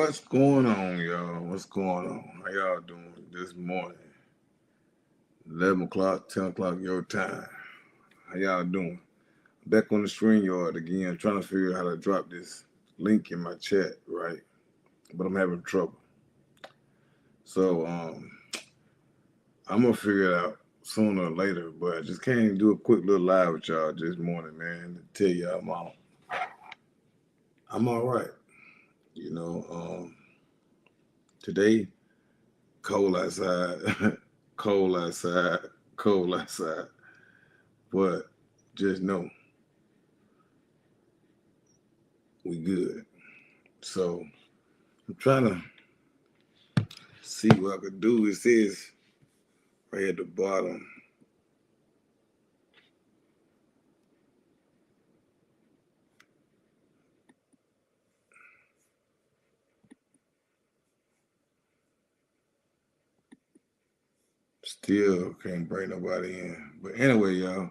What's going on, y'all? What's going on? How y'all doing this morning? 11 o'clock, 10 o'clock your time. How y'all doing? Back on the screen yard again, trying to figure out how to drop this link in my chat, right? But I'm having trouble. So I'm gonna figure it out sooner or later, but I just came to do a quick little live with y'all this morning, man, to tell y'all I'm all right. You know, today, cold outside, cold outside, cold outside. But just know we good. So I'm trying to see what I could do. It says right at the bottom. Still can't bring nobody in. But anyway, y'all,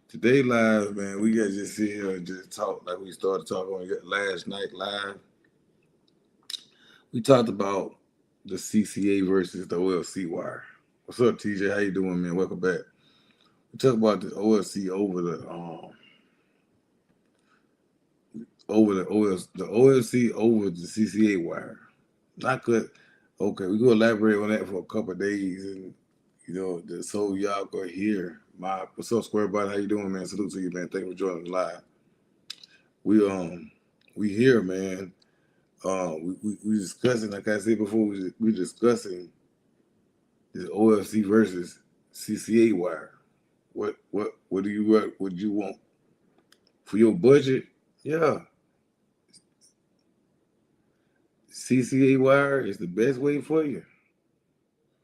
today live, man, we got to just sit here and just talk like we started talking on last night live. We talked about the CCA versus the OLC wire. What's up, TJ? How you doing, man? Welcome back. We talked about the OLC over the OLC over the CCA wire. Not good. Okay, we gonna elaborate on that for a couple of days, and so y'all go hear my what's up, Square Body? How you doing, man? Salute to you, man. Thank you for joining the live. We here, man. We discussing, like I said before, we discussing this OLC versus CCA wire. What do you want for your budget? Yeah, CCA wire is the best way for you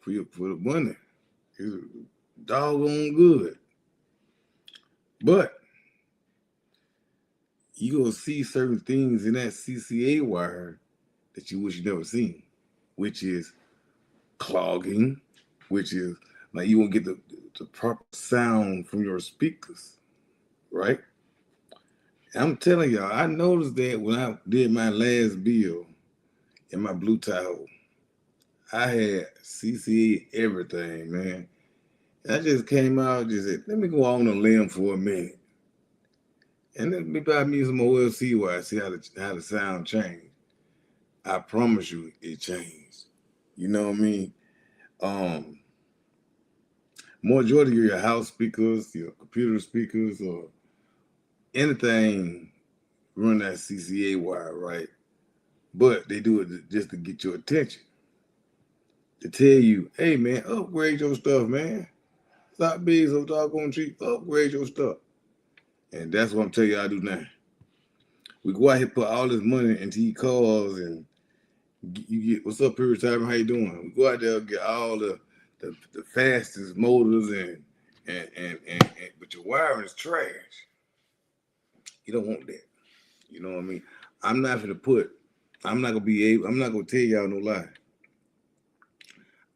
for the money. It's doggone good, but you gonna see certain things in that CCA wire that you wish you never seen, which is clogging, which is like you won't get the proper sound from your speakers, right? I'm telling y'all, I noticed that when I did my last bill in my Blue Tahoe, I had CCA everything, man. And I just came out and just said, let me go on a limb for a minute. And let me buy me some OLC wire, see how the sound changed. I promise you it changed. You know what I mean? Majority of your house speakers, your computer speakers, or anything run that CCA wire, right? But they do it just to get your attention. To tell you, hey man, upgrade your stuff, man. Stop being so doggone cheap. Upgrade your stuff. And that's what I'm telling you I do now. We go out here put all this money into these cars and you get what's up, period time, how you doing? We go out there and get all the fastest motors and but your wiring is trash. You don't want that. You know what I mean? I'm not gonna tell y'all no lie.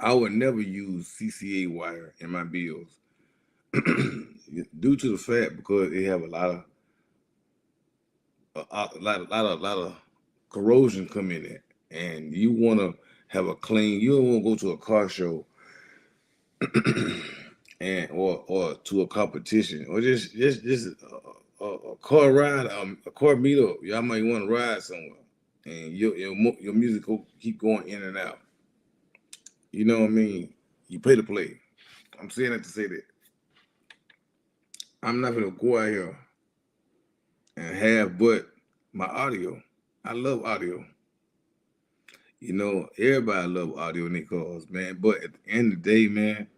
I would never use CCA wire in my bills. Due to the fact because it have a lot of corrosion come in it, and you want to have a clean. You don't want to go to a car show and or to a competition or just a car ride, a car meetup. Y'all might want to ride somewhere, and your music will keep going in and out. You know what I mean? You pay to play. I'm saying that to say that I'm not gonna go out here and have but my audio. I love audio. You know, everybody love audio in their cars, man. But at the end of the day, man,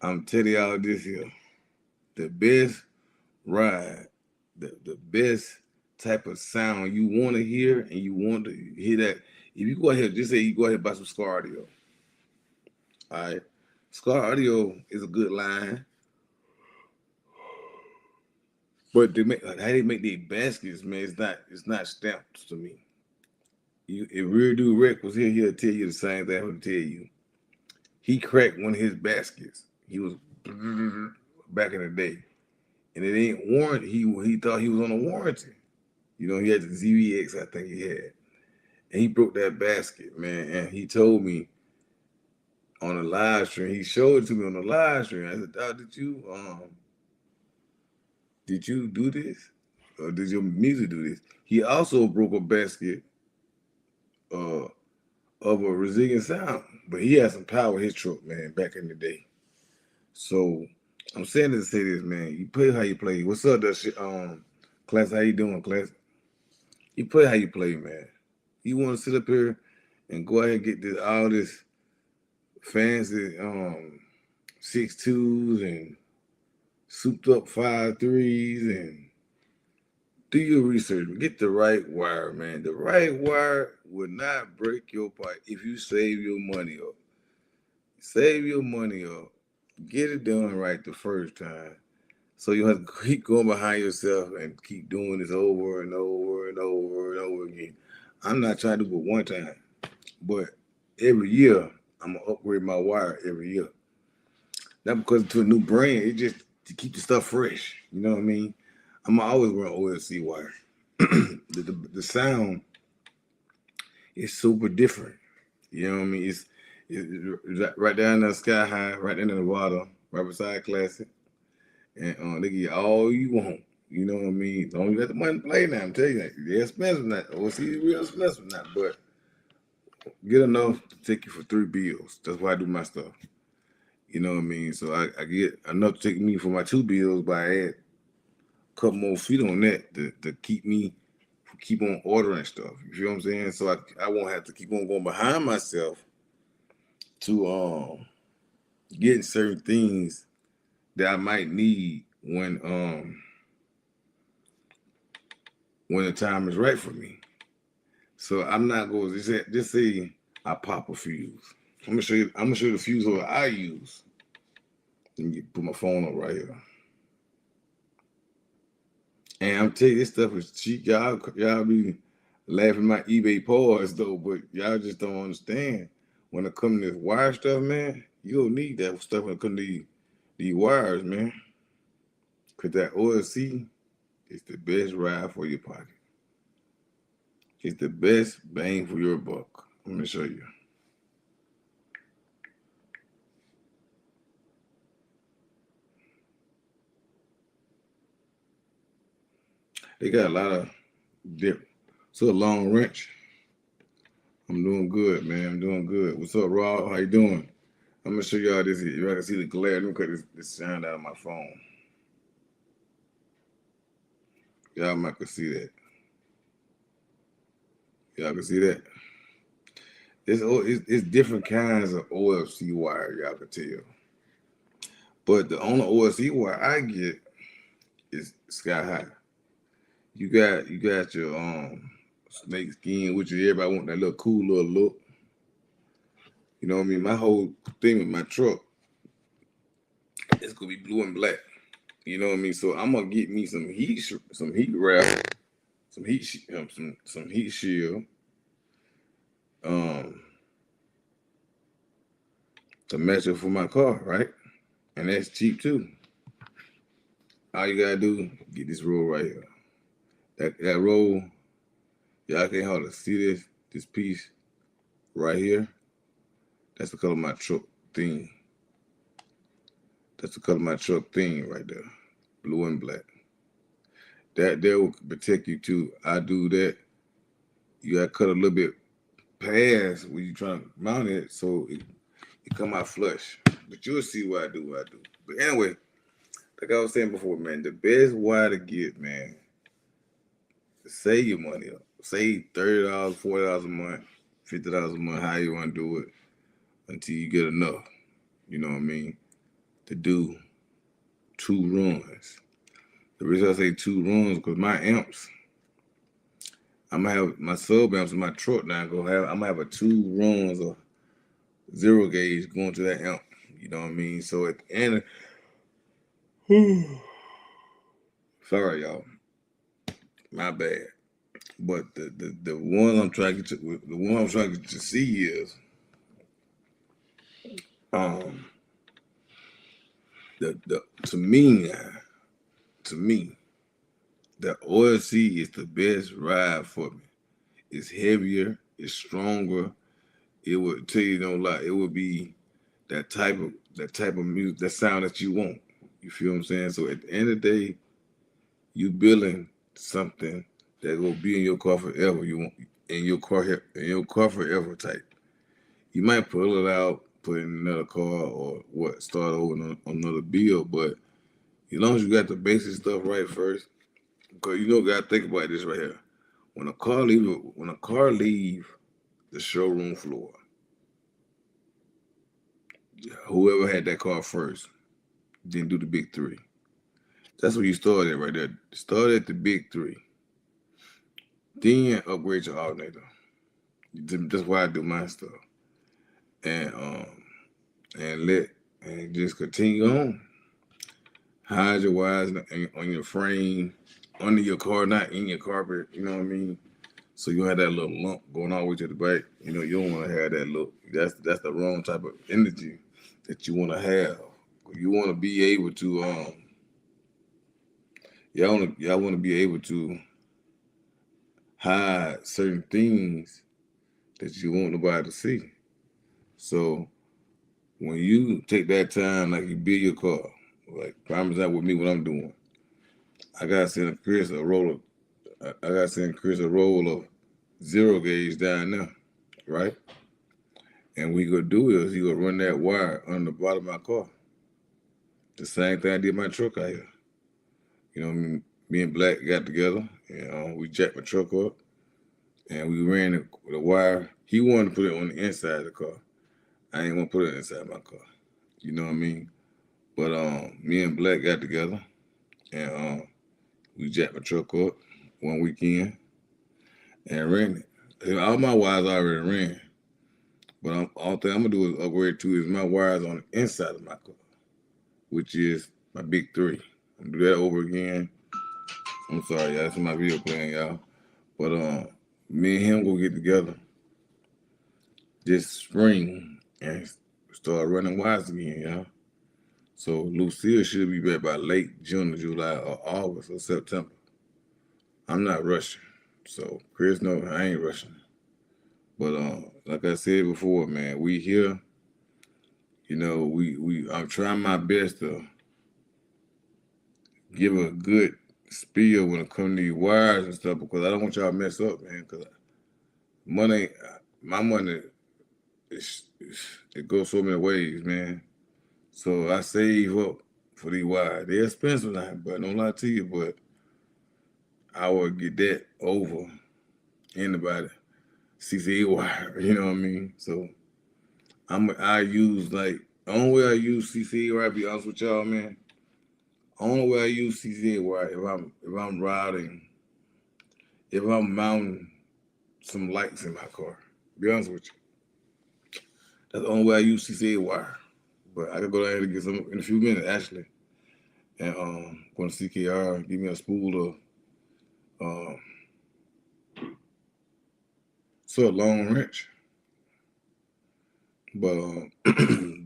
I'm telling y'all this here. The best ride, the best type of sound you want to hear and you want to hear that. If you go ahead, just say you go ahead and buy some Scar Audio. All right. Scar Audio is a good line. But how they make their baskets, man, it's not stamped to me. If Real Dude Rick was here, he'll tell you the same thing I would tell you. He cracked one of his baskets. He was back in the day. And it ain't warranty. He thought he was on a warranty. You know, he had the ZVX, I think he had. and he broke that basket, man. And he told me on a live stream, he showed it to me on the live stream. I said, "Dog, did you do this? Or did your music do this?" He also broke a basket uh, of a resilient sound, but he had some power in his truck, man, back in the day. So I'm saying to say this, man. You play how you play. What's up, that shit? Class, how you doing, class? You play how you play, man. You want to sit up here and go ahead and get all this fancy 6.2s and souped up 5.3s and do your research. Get the right wire, man. The right wire will not break your pipe if you save your money up. Save your money up. Get it done right the first time. So you have to keep going behind yourself and keep doing this over and over and over and over again. I'm not trying to do it one time, but every year I'm gonna upgrade my wire every year. Not because it's to a new brand, it's just to keep the stuff fresh. You know what I mean? I'm always wearing OLC wire. The sound is super different. You know what I mean? It's right down the Sky High, right in the water, right beside Classic. And they give you all you want. You know what I mean? As long as you got the money to play now, I'm telling you that. They're expensive now. OLC is real expensive now, but get enough to take you for 3 bills. That's why I do my stuff. You know what I mean? So I get enough to take me for my 2 bills, but I add a couple more feet on that to keep on ordering stuff. You feel what I'm saying? So I won't have to keep on going behind myself to getting certain things that I might need when the time is right for me. So I'm not going to just say I pop a fuse. I'm gonna show you the fuse order I use. Let me put my phone up right here. And I'm telling you, this stuff is cheap. Y'all be laughing my eBay pause though, but y'all just don't understand. When it comes to this wire stuff, man, you don't need that stuff when it comes to these wires, man. Cause that OLC is the best ride for your pocket. It's the best bang for your buck. Let me show you. They got a lot of different. So a long wrench. I'm doing good, man. I'm doing good. What's up, Rob? How you doing? I'm gonna show y'all this. Y'all can see the glare. Let me cut this sound out of my phone. Y'all might can see that. Y'all can see that. It's different kinds of OFC wire. Y'all can tell. But the only OFC wire I get is Sky High. You got your snake skin, which is everybody want that little cool little look. You know what I mean? My whole thing with my truck is gonna be blue and black. You know what I mean? So I'm gonna get me some heat wrap, some heat shield, to match it for my car, right? And that's cheap too. All you gotta do, get this roll right here. That roll, y'all can't hardly see this piece right here. That's the color of my truck theme. That's the color of my truck theme right there. Blue and black. That there will protect you too. I do that. You gotta cut a little bit past when you trying to mount it so it come out flush. But you'll see what I do. But anyway, like I was saying before, man, the best wire to get, man, save your money up. Save $30, $40 a month, $50 a month, how you want to do it, until you get enough. You know what I mean? To do 2 runs. The reason I say 2 runs because my amps, I'm gonna have my sub amps in my truck now. I'm gonna have a 2 runs of 0 gauge going to that amp. You know what I mean? So at the end of, sorry y'all, my bad. But the one I'm trying to get to see is to me, the OLC is the best ride for me. It's heavier, it's stronger. It would tell you no lie. It would be that type of music, that sound that you want. You feel what I'm saying? So at the end of the day, you building something that will be in your car forever. You want in your car forever type. You might pull it out, put it in another car, or start over on another bill. But as long as you got the basic stuff right first, because gotta think about this right here. When a car leave the showroom floor, whoever had that car first didn't do the big three. That's where you start at right there. Start at the big three. Then upgrade your alternator. That's why I do my stuff. And and let and just continue on. Hide your wires on your frame, under your car, not in your carpet. You know what I mean? So you have that little lump going all the way to the back. You don't want to have that look. That's the wrong type of energy that you want to have. You want to be able to y'all want to be able to hide certain things that you want nobody to see. So when you take that time, like you build your car, like promise that with me what I'm doing. I gotta send Chris a roll of I gotta send Chris a roll of zero gauge down there, right? And what he gonna do is he gonna run that wire on the bottom of my car. The same thing I did my truck out here. Me and Black got together and we jacked my truck up and we ran the wire. He wanted to put it on the inside of the car. I ain't want to put it inside my car. You know what I mean? But me and Black got together and we jacked my truck up one weekend and ran it. All my wires already ran. But all thing I'm gonna do is upgrade to is my wires on the inside of my car, which is my big three. I'm gonna do that over again. I'm sorry, y'all. That's my video playing, y'all. But me and him go get together this spring and start running wires again, y'all. So Lucille should be back by late June or July or August or September. I'm not rushing. So Chris knows I ain't rushing. But like I said before, man, we here. I'm trying my best to give a good spiel when it comes to these wires and stuff because I don't want y'all to mess up, man. Because my money, it goes so many ways, man. So I save up for these wires. They're expensive now, but don't lie to you, but I will get that over anybody CCA wire. You know what I mean? So I use the only way I use CCA wire. To be honest with y'all, man. Only way I use CCA wire if I'm routing, if I'm mounting some lights in my car. To be honest with you, that's the only way I use CCA wire. But I can go down here to get some in a few minutes, actually. And go to CKR, give me a spool of sort of long wrench. But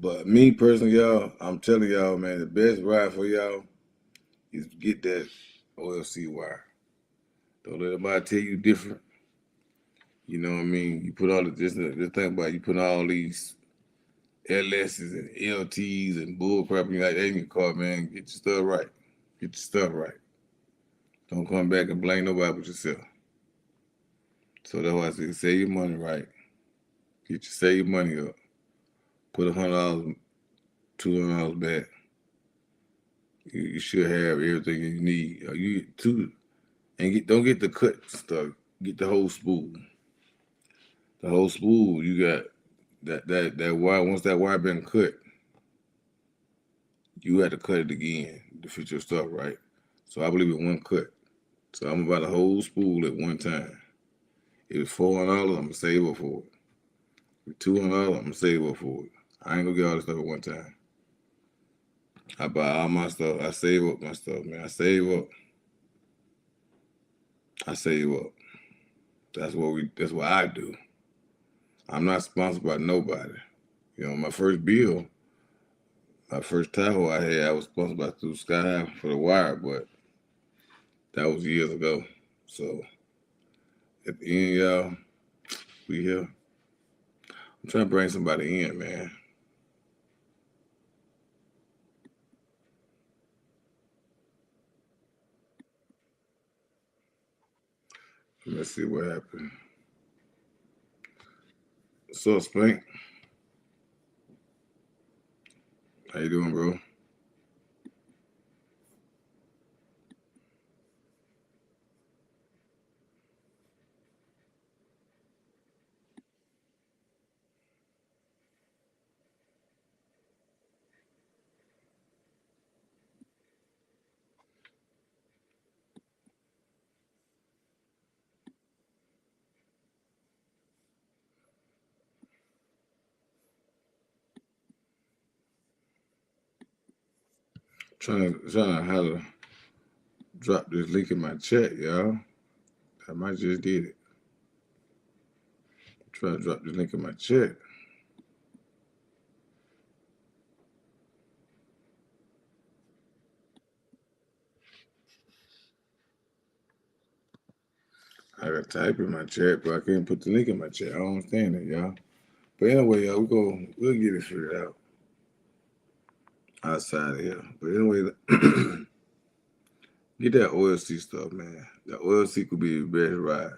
but me personally, y'all, I'm telling y'all, man, the best ride for y'all is get that OLC wire. Don't let anybody tell you different. You know what I mean? You put all just think about it, you put all these LSs and LTs and bullcrap like that in your car, man. Get your stuff right. Get your stuff right. Don't come back and blame nobody but yourself. So that's why I say save your money right. Save your money up. Put $100, $200 back. You should have everything you need. Don't get the cut stuff. Get the whole spool. The whole spool. You got that wire. Once that wire been cut, you had to cut it again to fit your stuff right. So I believe in one cut. So I'm about the whole spool at one time. If it's $400, I'm gonna save up for it. If $200, I'm gonna save up for it. I ain't gonna get all this stuff at one time. I buy all my stuff. I save up my stuff, man. I save up. That's what I do. I'm not sponsored by nobody. My first Tahoe I had, I was sponsored by through Sky for the wire, but that was years ago. So at the end, y'all, We here. I'm trying to bring somebody in, man. Let's see what happened. So, Spank, how you doing, bro? Trying to how to drop this link in my chat, y'all. I might just did it. Try to drop this link in my chat. I got to type in my chat, but I can't put the link in my chat. I don't understand it, y'all. But anyway, y'all, we'll get it figured out outside of here. But anyway, get that OLC stuff, man. The OLC could be the best ride.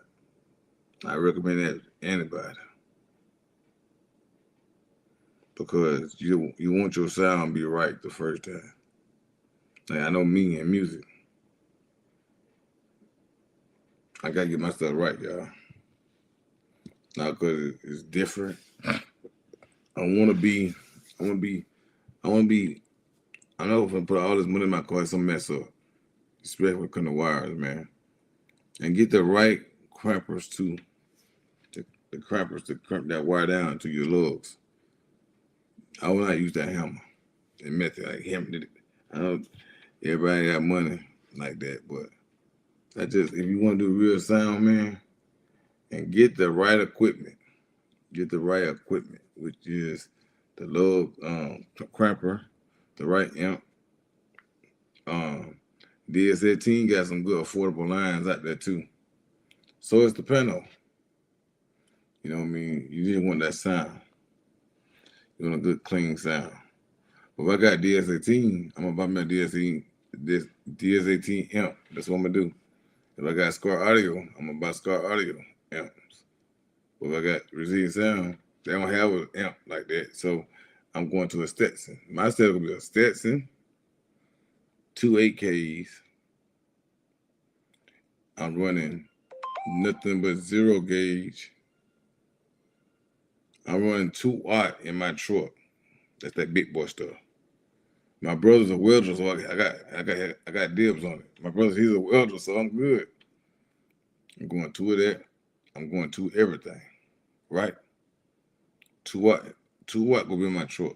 I recommend that to anybody because you want your sound to be right the first time. Like I know me in music, I gotta get my stuff right, y'all. Not because it's different. I want to be. I want to be. I want to be. I know if I put all this money in my car, it's gonna mess up. Especially when it comes to wires, man. And get the right crampers too. The crampers to cramp that wire down to your lugs. I will not use that hammer. The method like hammer. I know everybody got money like that, but that just if you want to do real sound, man, and get the right equipment. Get the right equipment, which is the lug cramper, the right amp. Um, DS18 got some good affordable lines out there too. So it's the panel. You know what I mean? You just want that sound. You want a good clean sound. But if I got DS18, I'm gonna buy me a DS18 amp. That's what I'm gonna do. If I got Scar Audio, I'm gonna buy Scar Audio amps. But if I got Receive Sound, they don't have an amp like that. So I'm going to a Stetson. My setup will be a Stetson, two 8Ks. I'm running nothing but 0 gauge. I'm running 2 watt in my truck. That's that big boy stuff. My brother's a welder, so I got dibs on it. My brother, he's a welder, so I'm good. I'm going to that. I'm going to everything, right? 2 watt, 2 watt will be in my truck.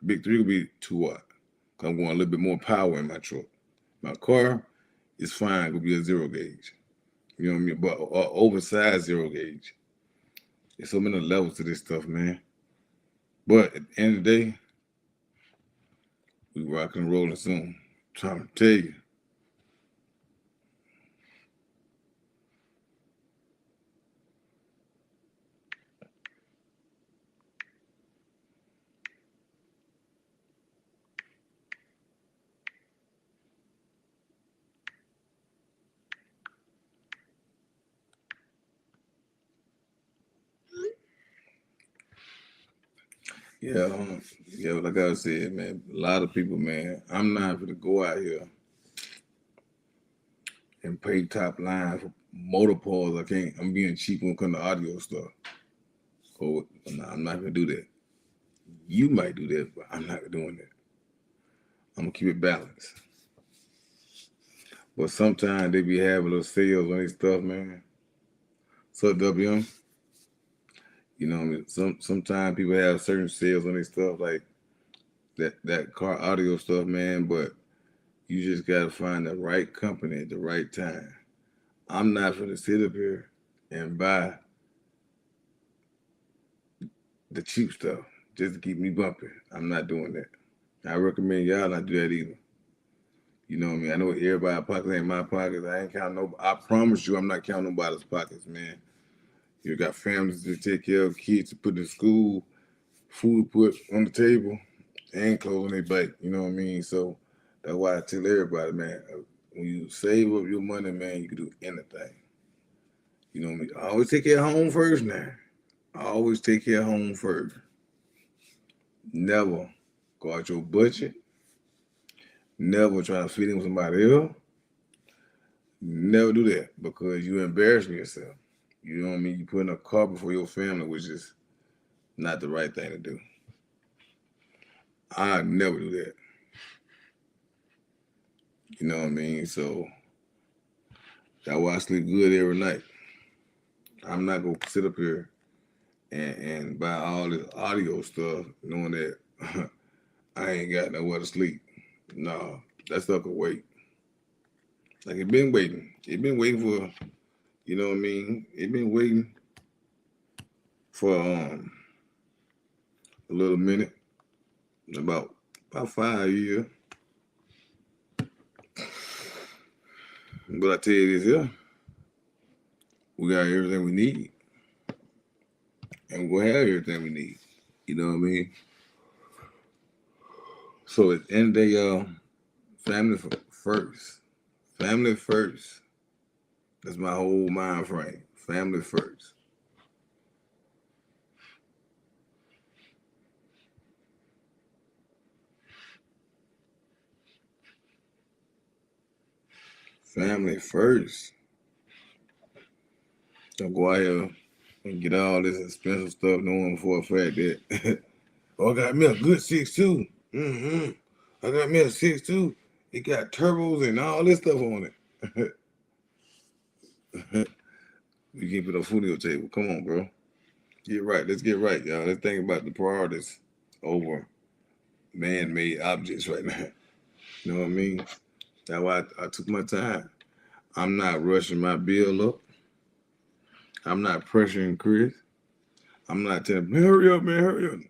Big three will be 2 watt. Cause I'm going a little bit more power in my truck. My car is fine. It will be a 0 gauge. You know what I mean? But oversized 0 gauge. There's so many levels to this stuff, man. But at the end of the day, we rocking and rolling soon. I'm trying to tell you. Yeah, yeah, like I said, man, a lot of people, man, I'm not going to go out here and pay top line for motor pause. I can't, I'm being cheap when it comes to audio stuff. So, no, I'm not going to do that. You might do that, but I'm not doing that. I'm going to keep it balanced. But sometimes they be having little sales on this stuff, man. So, WM, you know what I mean? Sometimes people have certain sales on this stuff, like that car audio stuff, man, but you just gotta find the right company at the right time. I'm not gonna sit up here and buy the cheap stuff just to keep me bumping. I'm not doing that. I recommend y'all not do that either. You know what I mean? I know everybody's pockets ain't my pockets. I ain't counting no. I promise you, I'm not counting nobody's pockets, man. You got families to take care of, kids to put in school, food put on the table, and clothes on their back. You know what I mean? So that's why I tell everybody, man, when you save up your money, man, you can do anything. You know what I mean? I always take care of home first now. I always take care of home first. Never go out your budget. Never try to fit in with somebody else. Never do that because you embarrassing yourself. You know what I mean? You putting a car before your family, which is not the right thing to do. I never do that. You know what I mean? So that's why I sleep good every night. I'm not gonna sit up here and buy all this audio stuff knowing that I ain't got nowhere to sleep. No, that stuff could wait. Like it been waiting. It been waiting for, you know what I mean? It been waiting for a little minute, about 5 years. But I tell you this here, we got everything we need. And we'll have everything we need. You know what I mean? So at the end of the day, y'all, family first. Family first. That's my whole mind frame. Family first. Family first. Don't go out here and get all this expensive stuff knowing for a fact that oh, I got me a good 6'2". Mm-hmm. I got me a 6'2". It got turbos and all this stuff on it. You can't put a food on your table. Come on, bro. Get right. Let's get right, y'all. Let's think about the priorities over man-made objects right now. You know what I mean? That's why I took my time. I'm not rushing my bill up. I'm not pressuring Chris. I'm not telling him, hurry up, man, hurry up.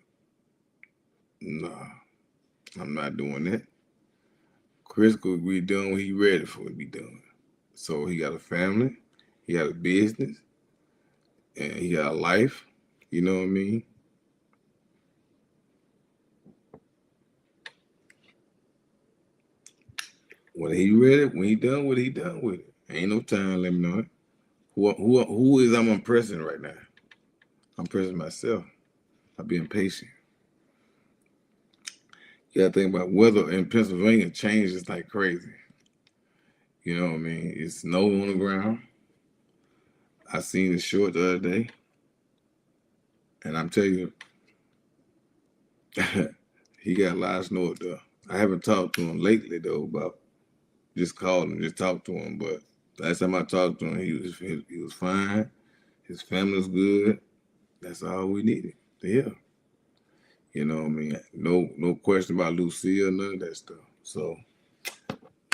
Nah, I'm not doing that. Chris could be done when he ready for it to be done. So he got a family, he got a business, and he got a life. You know what I mean? When he ready, when he done with it, he done with it. Ain't no time limit on it. Who is I'm impressing right now? I'm impressing myself. I'm being patient. You gotta think about weather in Pennsylvania changes like crazy. You know what I mean? It's snow on the ground. I seen the short the other day, and I'm telling you, he got a lot of snow up there. I haven't talked to him lately though, about just called him, just talked to him. But last time I talked to him, he was fine. His family was good. That's all we needed to hear. You know what I mean? No question about Lucille, none of that stuff. So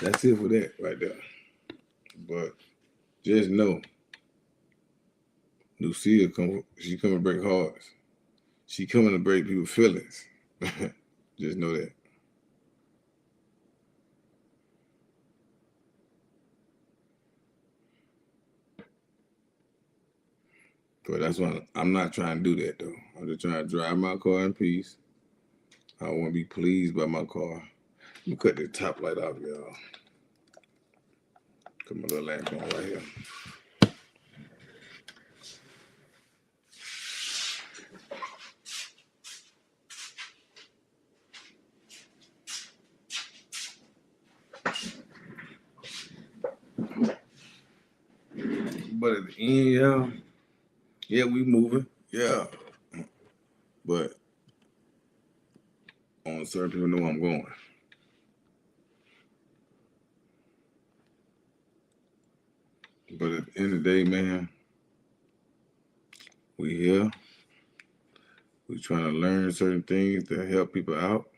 that's it for that right there. But just know, Lucille she come to break hearts. She coming to break people's feelings. Just know that. But that's why I'm not trying to do that though. I'm just trying to drive my car in peace. I want to be pleased by my car. Let me cut the top light off, y'all. Put my little lamp on right here. But at the end, y'all, yeah, we moving. Yeah. But only certain people know I'm going. But at the end of the day, man, we here. We trying to learn certain things to help people out,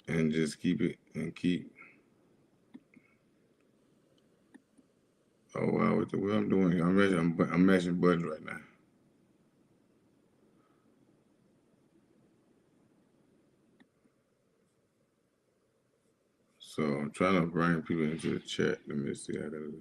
and just keep it and keep. Oh wow, what I'm doing? I'm matching buttons right now. So I'm trying to bring people into the chat. Let me see how that is.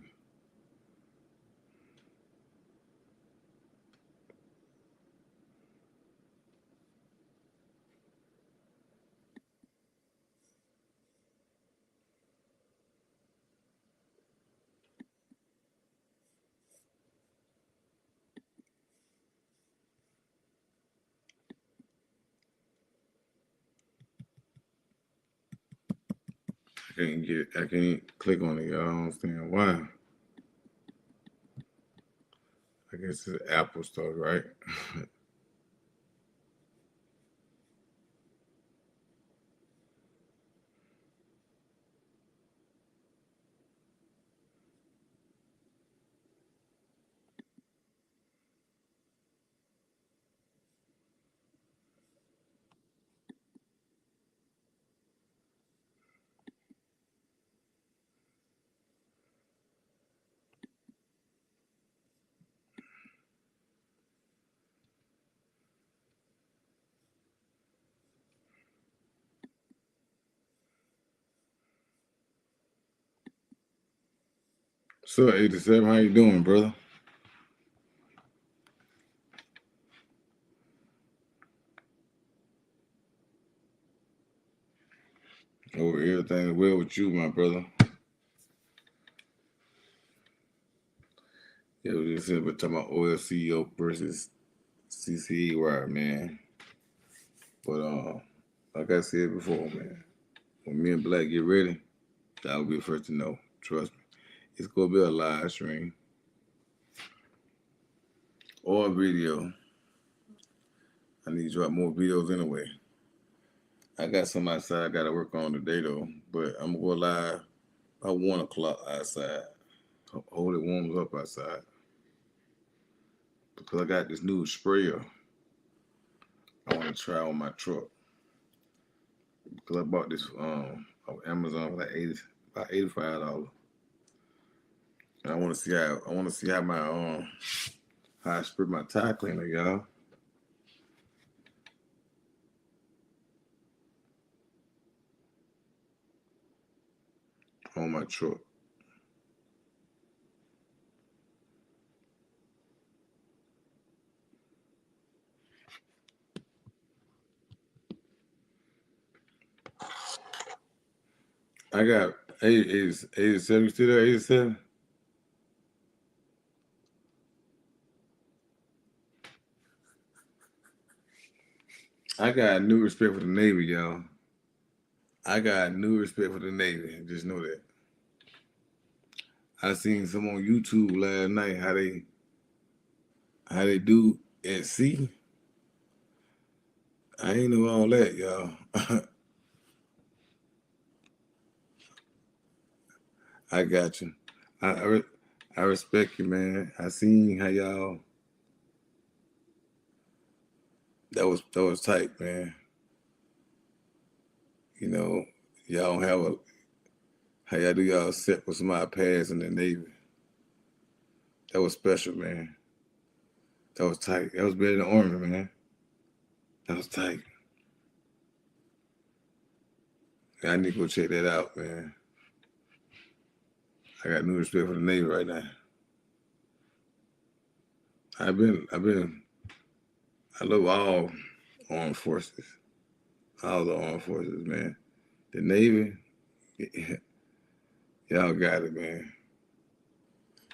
can't get it. I can't click on it. I don't understand why. I guess it's Apple stuff, right? So 87, how you doing, brother? Hope everything is well with you, my brother. Yeah, we just said we're talking about oil CEO versus CCA wire, man. But like I said before, man, when me and Black get ready, I'll be the first to know. Trust me. It's gonna be a live stream or a video. I need to drop more videos anyway. I got some outside I gotta work on today though, but I'm gonna go live about 1 o'clock outside. Hold it warms up outside because I got this new sprayer I want to try on my truck because I bought this on Amazon for like about $85, and I want to see how my how I spray my tire cleaner, y'all, on my truck. I got 87. You still there? 87. I got new respect for the Navy, y'all. I got new respect for the Navy. Just know that. I seen some on YouTube last night how they do at sea. I ain't know all that, y'all. I got you. I respect you, man. I seen how y'all. That was tight, man. You know, y'all don't have a how y'all do y'all set with somebody pass in the Navy. That was special, man. That was tight. That was better than the Army, man. That was tight. I need to go check that out, man. I got new respect for the Navy right now. I've been, I love all armed forces, all the armed forces, man. The Navy, y'all got it, man.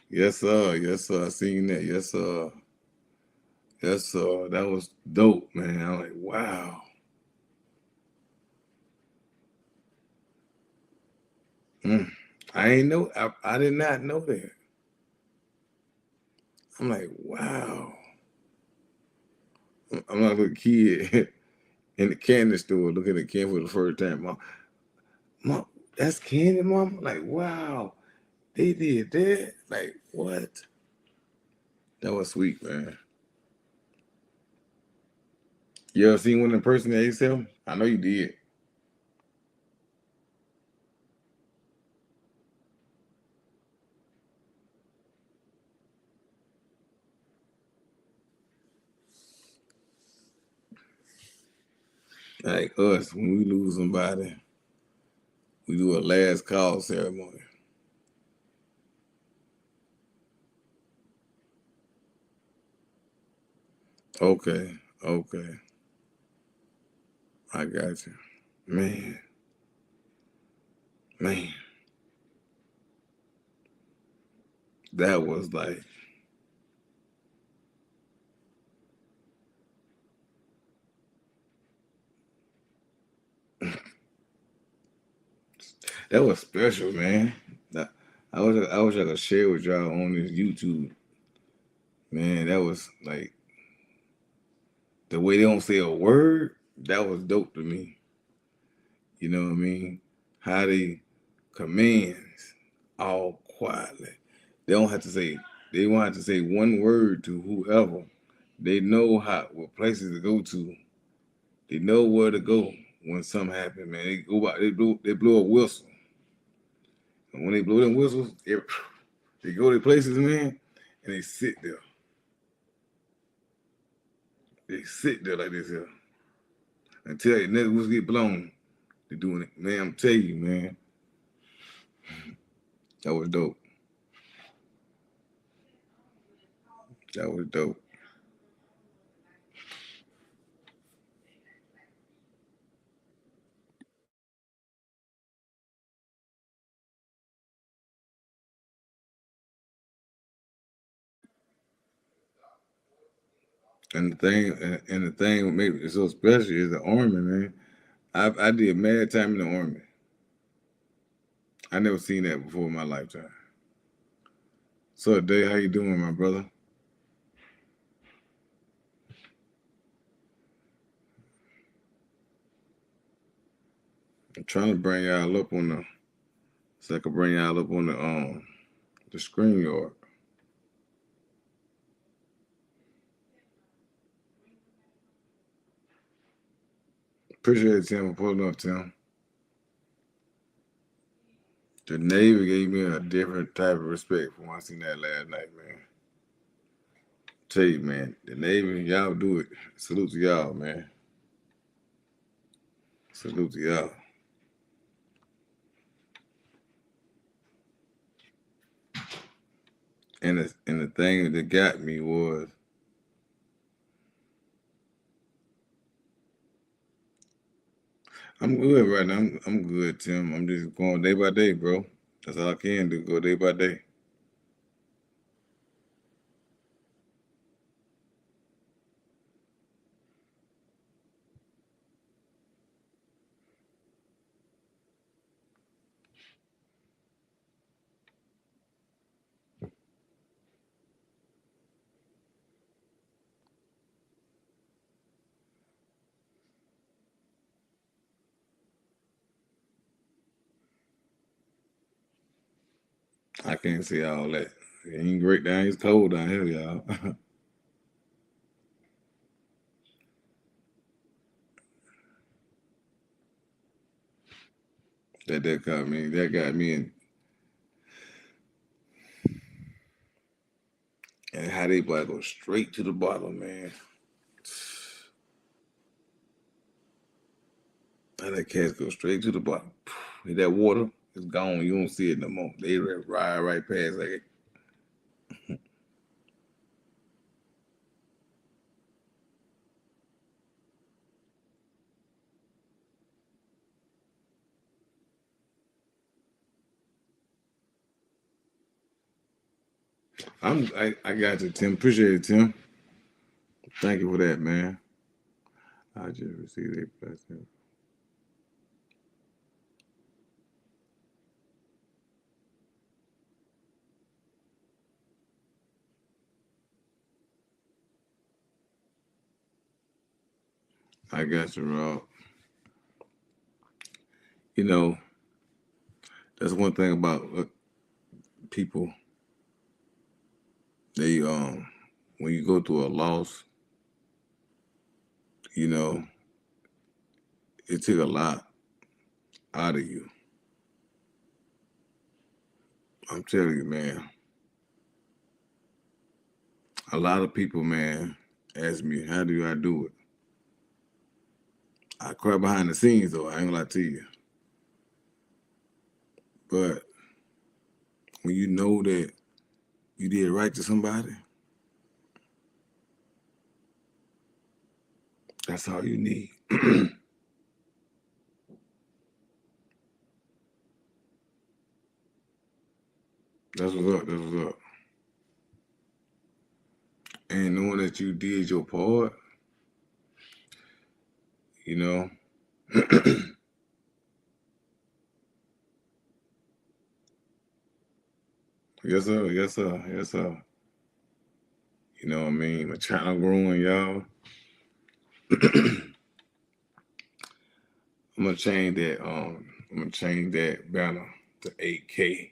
Yes, sir. Yes, sir. I seen that. Yes, sir. Yes, sir. That was dope, man. I'm like, wow. Mm. I ain't know. I did not know that. I'm like, wow. I'm like a little kid in the candy store looking at candy for the first time. Mom, that's candy, mom. Like, wow, they did that. Like, what? That was sweet, man. You ever seen one in person at ASL? I know you did. Like us, when we lose somebody, we do a last call ceremony. Okay, okay, I got you. Man, man, that was like That was special, man. That, I wish I could share with y'all on this YouTube. Man, that was like the way they don't say a word. That was dope to me. You know what I mean? How they commands all quietly. They don't have to say. They won't have to say one word to whoever. They know what places to go to. They know where to go when something happens, man. They go by. They blow a whistle. And when they blow them whistles, they go to places, man, and they sit there. They sit there like this here until the next whistle get blown. They doing it, man. I'm telling you, man, that was dope. That was dope. And the thing what made it so special is the army, man. I did mad time in the army. I never seen that before in my lifetime. So, Dave, how you doing, my brother? I'm trying to bring y'all up on the so I can bring y'all up on the screen yard. Appreciate it, Tim, for pulling up, Tim. The Navy gave me a different type of respect from when I seen that last night, man. Tell you, man, the Navy, y'all do it. Salute to y'all, man. Salute to y'all. And the thing that got me was I'm good right now. I'm good, Tim. I'm just going day by day, bro. That's all I can do. Go day by day. I can't see all that. It ain't great down. It's cold down here, y'all. That got me in. And how they boy go straight to the bottom, man. How that cats go straight to the bottom. Hit that water, it's gone. You don't see it no more. They ride right past like it. I got you, Tim. Appreciate it, Tim. Thank you for that, man. I just received a blessing. I got you, Rob. You know, that's one thing about people. They when you go through a loss, you know, it took a lot out of you. I'm telling you, man. A lot of people, man, ask me, how do I do it? I cry behind the scenes, though. I ain't gonna lie to you. But when you know that you did right to somebody, that's all you need. That's what's up. That's what's up. And knowing that you did your part, you know, Yes, sir. Yes, sir. Yes, sir. You know what I mean? My channel growing, y'all. I'm gonna change that. I'm gonna change that banner to 8K.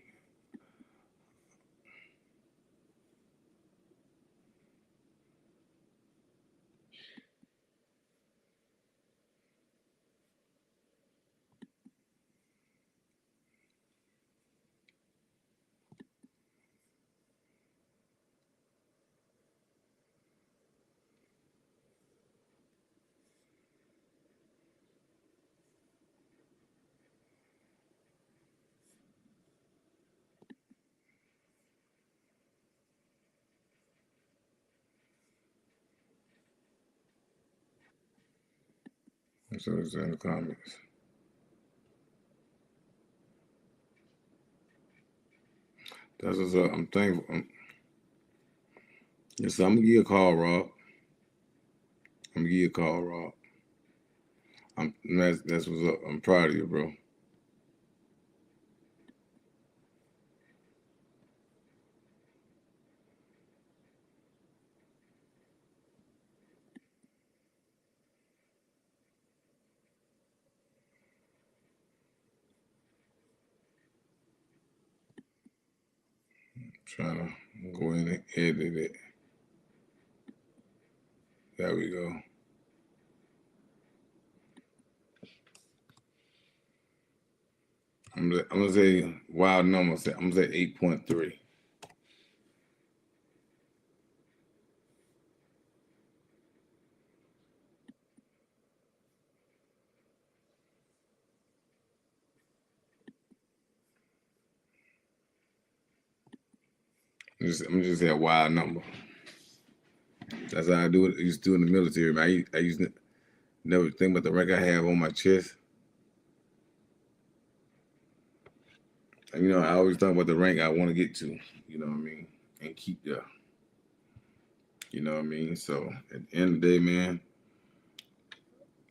So it's in the comments. That's what's up. I'm thankful. Yes, I'm gonna give you a call, Rob. I'm gonna give you a call, Rob. That's what's up. I'm proud of you, bro. Trying to go in and edit it. There we go. I'm gonna say wild number. I'm gonna say 8.3. I'm just say a wild number. That's how I do it. I used to do in the military. Man. I used to never think about the rank I have on my chest. And, I always talk about the rank I want to get to. You know what I mean? And keep there. You know what I mean? So at the end of the day, man,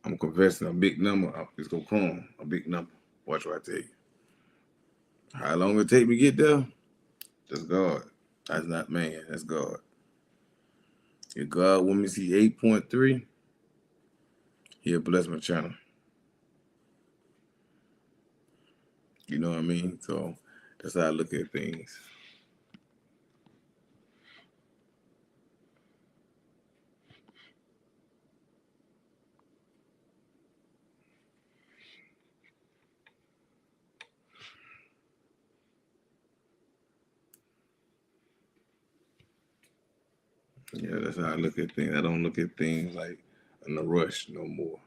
I'm confessing a big number. It's gonna come a big number. Watch what I tell you. How long it take me to get there? That's God. That's not man. That's God. If God want me to see 8.3, He'll bless my channel. You know what I mean? So that's how I look at things. Yeah, that's how I look at things. I don't look at things like in a rush no more.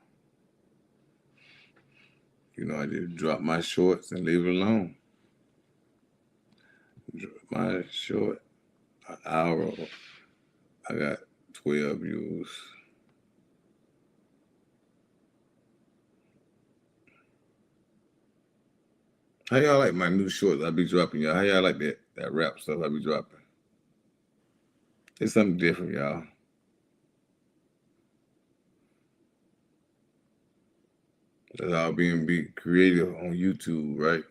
I just drop my shorts and leave it alone. Drop my short, an hour. I got 12 views. How y'all like my new shorts I be dropping, y'all? How y'all like that rap stuff I be dropping? It's something different, y'all. That's all being be creative on YouTube, right?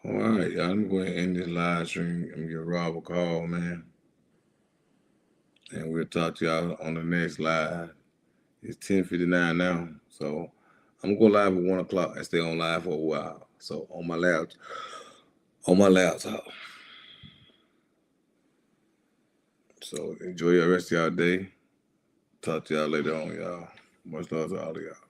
All right, y'all. I'm going to end this live stream. I'm going to give Rob a call, man. And we'll talk to y'all on the next live. It's 10:59 now. So I'm going to go live at 1 o'clock and stay on live for a while. So on my laptop. So enjoy the rest of y'all day. Talk to y'all later on, y'all. Much love to all of y'all.